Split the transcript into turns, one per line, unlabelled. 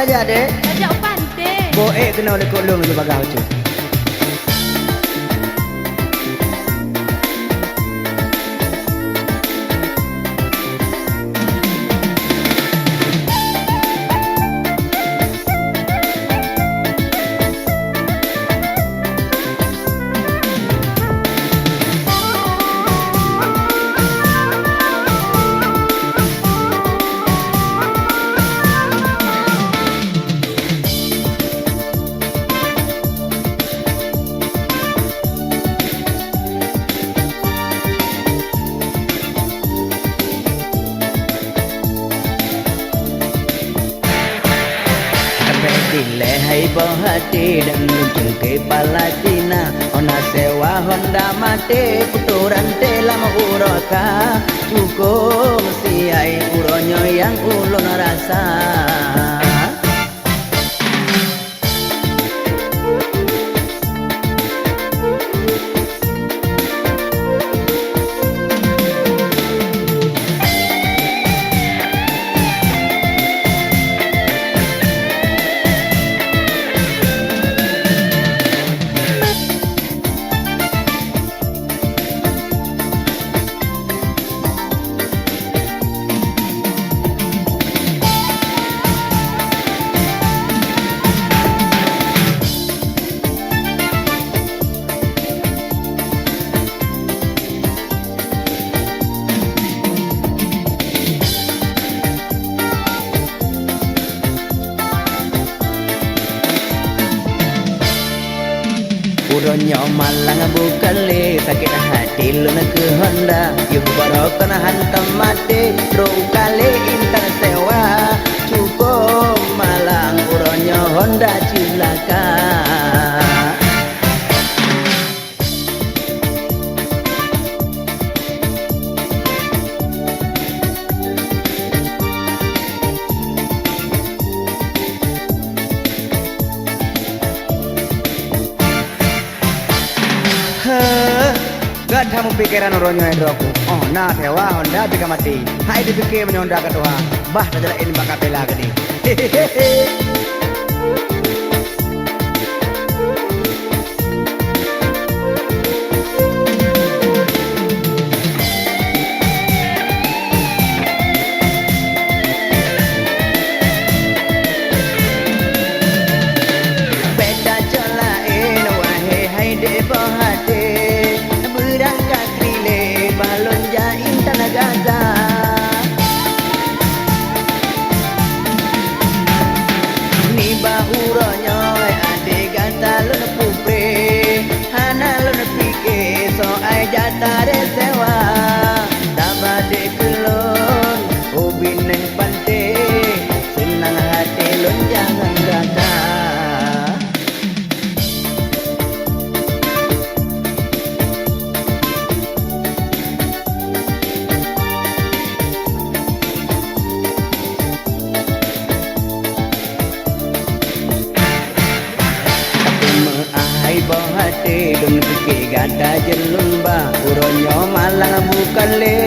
saja dek.
Ajak pante.
Boek kena oleh kolong itu bagah tu. Dile hai bohati dan lucu ke Palestina ona sewa Honda mate puturan telah uroka cukup mesti ai uronyo yang ulun rasa. Uronyo malang bukali sakit hati lu ke Honda yung barokan hantam mati ro kali intan sewa cukup malang uronyo Honda cilaka. Gak kamu pikiran orangnya itu aku. Oh, nah sewa Honda pika mati. Hai dipikir menyonda ke Tuhan. Bah, sajalah ini bakal bela gini. Hehehe. Beda jolain wahai hai de bohate. Berangkat relay balon jain tanah Gaza. Ni bahuronyo ade gata lun pupre hana lun pike so ai jata resewa tabade kelon ubin neng pante senang hati lun jangan gata. Bohate dun pike gata jelun ba uronyo malang bukan le